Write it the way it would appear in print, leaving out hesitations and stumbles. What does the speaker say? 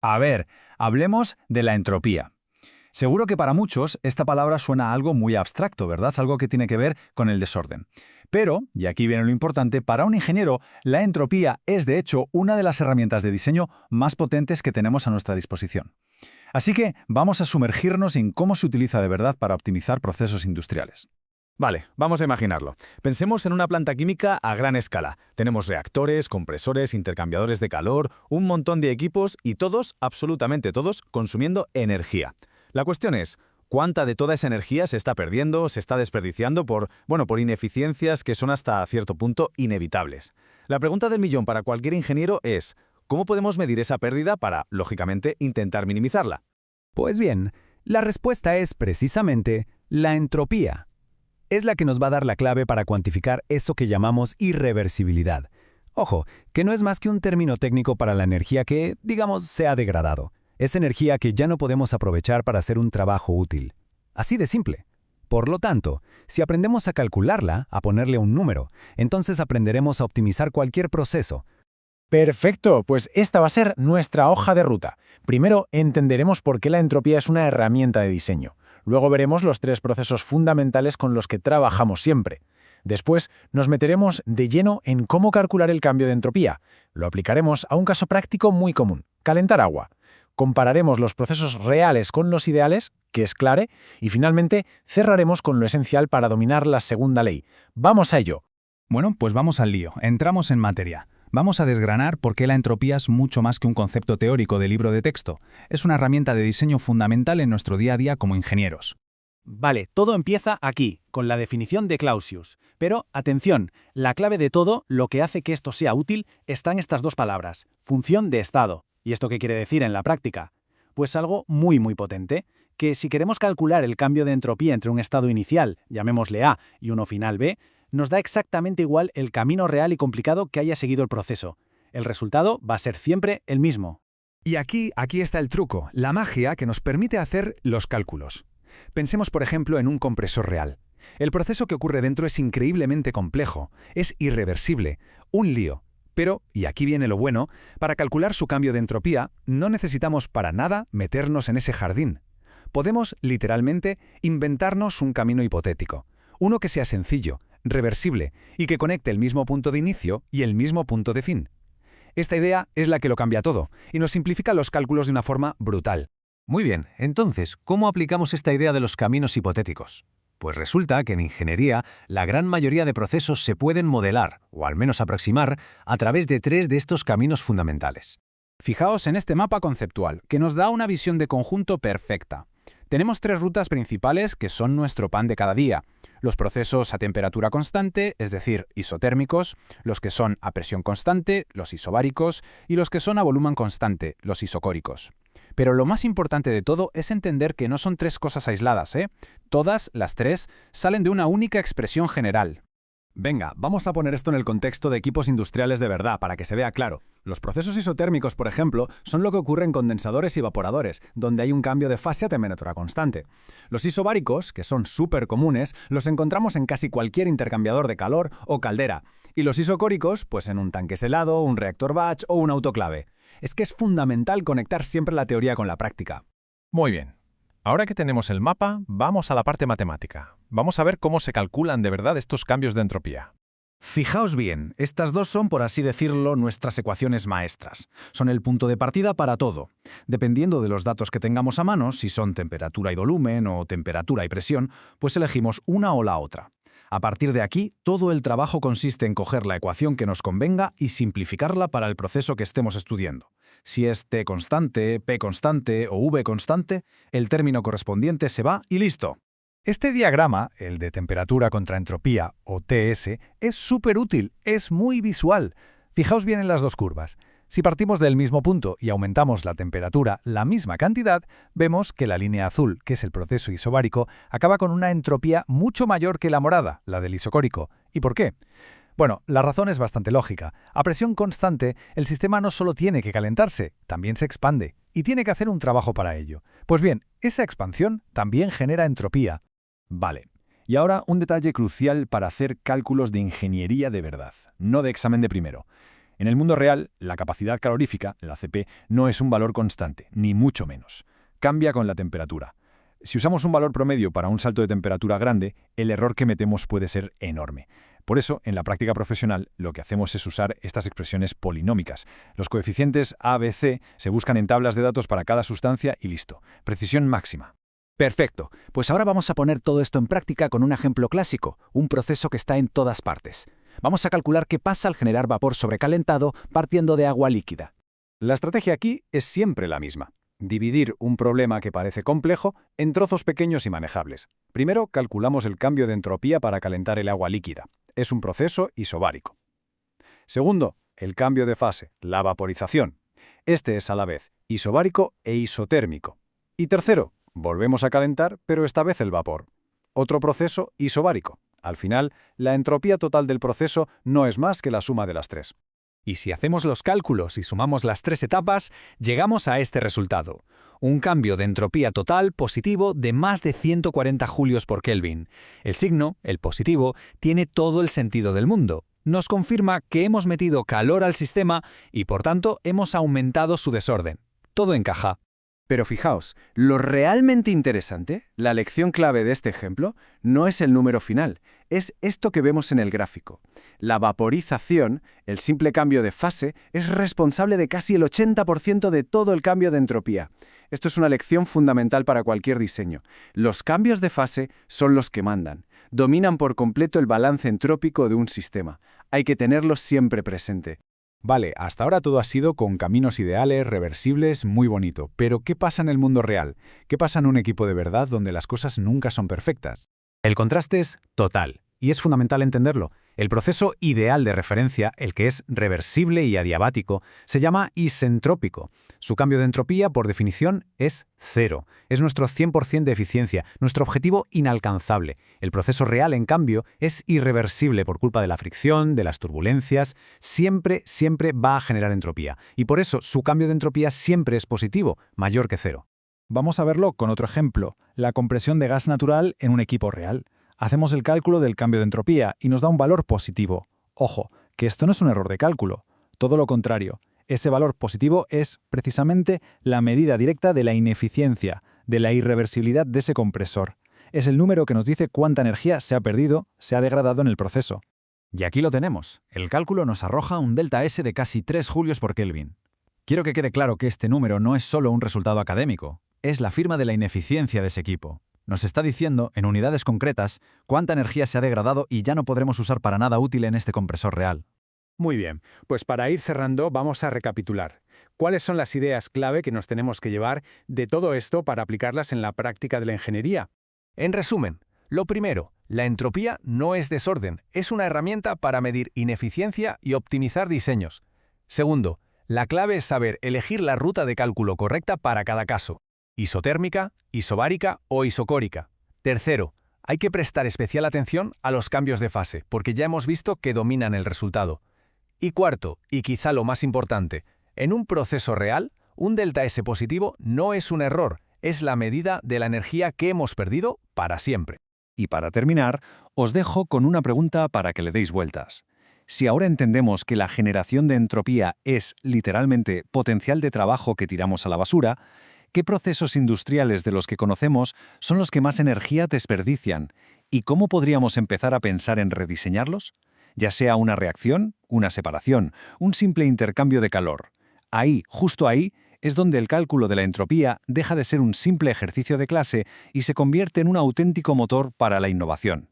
A ver, hablemos de la entropía. Seguro que para muchos esta palabra suena a algo muy abstracto, ¿verdad? Es algo que tiene que ver con el desorden. Pero, y aquí viene lo importante, para un ingeniero, la entropía es de hecho una de las herramientas de diseño más potentes que tenemos a nuestra disposición. Así que vamos a sumergirnos en cómo se utiliza de verdad para optimizar procesos industriales. Vale, vamos a imaginarlo. Pensemos en una planta química a gran escala. Tenemos reactores, compresores, intercambiadores de calor, un montón de equipos y todos, absolutamente todos, consumiendo energía. La cuestión es, ¿cuánta de toda esa energía se está perdiendo, se está desperdiciando por ineficiencias que son hasta cierto punto inevitables? La pregunta del millón para cualquier ingeniero es, ¿cómo podemos medir esa pérdida para, lógicamente, intentar minimizarla? Pues bien, la respuesta es precisamente la entropía. Es la que nos va a dar la clave para cuantificar eso que llamamos irreversibilidad. Ojo, que no es más que un término técnico para la energía que, digamos, se ha degradado. Es energía que ya no podemos aprovechar para hacer un trabajo útil. Así de simple. Por lo tanto, si aprendemos a calcularla, a ponerle un número, entonces aprenderemos a optimizar cualquier proceso. Perfecto, pues esta va a ser nuestra hoja de ruta. Primero, entenderemos por qué la entropía es una herramienta de diseño. Luego veremos los 3 procesos fundamentales con los que trabajamos siempre. Después, nos meteremos de lleno en cómo calcular el cambio de entropía. Lo aplicaremos a un caso práctico muy común, calentar agua. Compararemos los procesos reales con los ideales, que es clave, y finalmente cerraremos con lo esencial para dominar la segunda ley. ¡Vamos a ello! Bueno, pues vamos al lío, entramos en materia. Vamos a desgranar por qué la entropía es mucho más que un concepto teórico de libro de texto. Es una herramienta de diseño fundamental en nuestro día a día como ingenieros. Vale, todo empieza aquí, con la definición de Clausius. Pero, atención, la clave de todo, lo que hace que esto sea útil, está en estas 2 palabras, función de estado. ¿Y esto qué quiere decir en la práctica? Pues algo muy potente, que si queremos calcular el cambio de entropía entre un estado inicial, llamémosle A, y uno final B, nos da exactamente igual el camino real y complicado que haya seguido el proceso. El resultado va a ser siempre el mismo. Y aquí está el truco, la magia que nos permite hacer los cálculos. Pensemos, por ejemplo, en un compresor real. El proceso que ocurre dentro es increíblemente complejo, es irreversible, un lío. Pero, y aquí viene lo bueno, para calcular su cambio de entropía no necesitamos para nada meternos en ese jardín. Podemos, literalmente, inventarnos un camino hipotético, uno que sea sencillo, reversible y que conecte el mismo punto de inicio y el mismo punto de fin. Esta idea es la que lo cambia todo y nos simplifica los cálculos de una forma brutal. Muy bien, entonces, ¿cómo aplicamos esta idea de los caminos hipotéticos? Pues resulta que en ingeniería la gran mayoría de procesos se pueden modelar, o al menos aproximar, a través de 3 de estos caminos fundamentales. Fijaos en este mapa conceptual, que nos da una visión de conjunto perfecta. Tenemos 3 rutas principales que son nuestro pan de cada día. Los procesos a temperatura constante, es decir, isotérmicos, los que son a presión constante, los isobáricos, y los que son a volumen constante, los isocóricos. Pero lo más importante de todo es entender que no son 3 cosas aisladas, ¿eh? Todas, las 3, salen de una única expresión general. Venga, vamos a poner esto en el contexto de equipos industriales de verdad, para que se vea claro. Los procesos isotérmicos, por ejemplo, son lo que ocurre en condensadores y evaporadores, donde hay un cambio de fase a temperatura constante. Los isobáricos, que son súper comunes, los encontramos en casi cualquier intercambiador de calor o caldera. Y los isocóricos, pues en un tanque helado, un reactor batch o un autoclave. Es que es fundamental conectar siempre la teoría con la práctica. Muy bien. Ahora que tenemos el mapa, vamos a la parte matemática. Vamos a ver cómo se calculan de verdad estos cambios de entropía. Fijaos bien, estas 2 son, por así decirlo, nuestras ecuaciones maestras. Son el punto de partida para todo. Dependiendo de los datos que tengamos a mano, si son temperatura y volumen o temperatura y presión, pues elegimos una o la otra. A partir de aquí, todo el trabajo consiste en coger la ecuación que nos convenga y simplificarla para el proceso que estemos estudiando. Si es T constante, P constante o V constante, el término correspondiente se va y listo. Este diagrama, el de temperatura contra entropía, o TS, es súper útil, es muy visual. Fijaos bien en las 2 curvas. Si partimos del mismo punto y aumentamos la temperatura la misma cantidad, vemos que la línea azul, que es el proceso isobárico, acaba con una entropía mucho mayor que la morada, la del isocórico. ¿Y por qué? Bueno, la razón es bastante lógica. A presión constante, el sistema no solo tiene que calentarse, también se expande, y tiene que hacer un trabajo para ello. Pues bien, esa expansión también genera entropía. Vale. Y ahora un detalle crucial para hacer cálculos de ingeniería de verdad, no de examen de primero. En el mundo real, la capacidad calorífica, la ACP, no es un valor constante, ni mucho menos. Cambia con la temperatura. Si usamos un valor promedio para un salto de temperatura grande, el error que metemos puede ser enorme. Por eso, en la práctica profesional, lo que hacemos es usar estas expresiones polinómicas. Los coeficientes A, B, C se buscan en tablas de datos para cada sustancia y listo. Precisión máxima. Perfecto. Pues ahora vamos a poner todo esto en práctica con un ejemplo clásico, un proceso que está en todas partes. Vamos a calcular qué pasa al generar vapor sobrecalentado partiendo de agua líquida. La estrategia aquí es siempre la misma. Dividir un problema que parece complejo en trozos pequeños y manejables. Primero, calculamos el cambio de entropía para calentar el agua líquida. Es un proceso isobárico. Segundo, el cambio de fase, la vaporización. Este es a la vez isobárico e isotérmico. Y tercero, volvemos a calentar, pero esta vez el vapor. Otro proceso isobárico. Al final, la entropía total del proceso no es más que la suma de las tres. Y si hacemos los cálculos y sumamos las tres etapas, llegamos a este resultado. Un cambio de entropía total positivo de más de 140 julios por Kelvin. El signo, el positivo, tiene todo el sentido del mundo. Nos confirma que hemos metido calor al sistema y, por tanto, hemos aumentado su desorden. Todo encaja. Pero fijaos, lo realmente interesante, la lección clave de este ejemplo, no es el número final, es esto que vemos en el gráfico. La vaporización, el simple cambio de fase, es responsable de casi el 80% de todo el cambio de entropía. Esto es una lección fundamental para cualquier diseño. Los cambios de fase son los que mandan. Dominan por completo el balance entrópico de un sistema. Hay que tenerlos siempre presente. Vale, hasta ahora todo ha sido con caminos ideales, reversibles, muy bonito. Pero ¿qué pasa en el mundo real? ¿Qué pasa en un equipo de verdad donde las cosas nunca son perfectas? El contraste es total, y es fundamental entenderlo. El proceso ideal de referencia, el que es reversible y adiabático, se llama isentrópico. Su cambio de entropía, por definición, es cero. Es nuestro 100% de eficiencia, nuestro objetivo inalcanzable. El proceso real, en cambio, es irreversible por culpa de la fricción, de las turbulencias. Siempre va a generar entropía. Y por eso su cambio de entropía siempre es positivo, mayor que cero. Vamos a verlo con otro ejemplo, la compresión de gas natural en un equipo real. Hacemos el cálculo del cambio de entropía y nos da un valor positivo. Ojo, que esto no es un error de cálculo. Todo lo contrario. Ese valor positivo es, precisamente, la medida directa de la ineficiencia, de la irreversibilidad de ese compresor. Es el número que nos dice cuánta energía se ha perdido, se ha degradado en el proceso. Y aquí lo tenemos. El cálculo nos arroja un delta S de casi 3 julios por Kelvin. Quiero que quede claro que este número no es solo un resultado académico. Es la firma de la ineficiencia de ese equipo. Nos está diciendo, en unidades concretas, cuánta energía se ha degradado y ya no podremos usar para nada útil en este compresor real. Muy bien, pues para ir cerrando vamos a recapitular. ¿Cuáles son las ideas clave que nos tenemos que llevar de todo esto para aplicarlas en la práctica de la ingeniería? En resumen, lo primero, la entropía no es desorden, es una herramienta para medir ineficiencia y optimizar diseños. Segundo, la clave es saber elegir la ruta de cálculo correcta para cada caso. Isotérmica, isobárica o isocórica. Tercero, hay que prestar especial atención a los cambios de fase, porque ya hemos visto que dominan el resultado. Y cuarto, y quizá lo más importante, en un proceso real, un delta S positivo no es un error, es la medida de la energía que hemos perdido para siempre. Y para terminar, os dejo con una pregunta para que le deis vueltas. Si ahora entendemos que la generación de entropía es, literalmente, potencial de trabajo que tiramos a la basura, ¿qué procesos industriales de los que conocemos son los que más energía desperdician? ¿Y cómo podríamos empezar a pensar en rediseñarlos? Ya sea una reacción, una separación, un simple intercambio de calor. Ahí, justo ahí, es donde el cálculo de la entropía deja de ser un simple ejercicio de clase y se convierte en un auténtico motor para la innovación.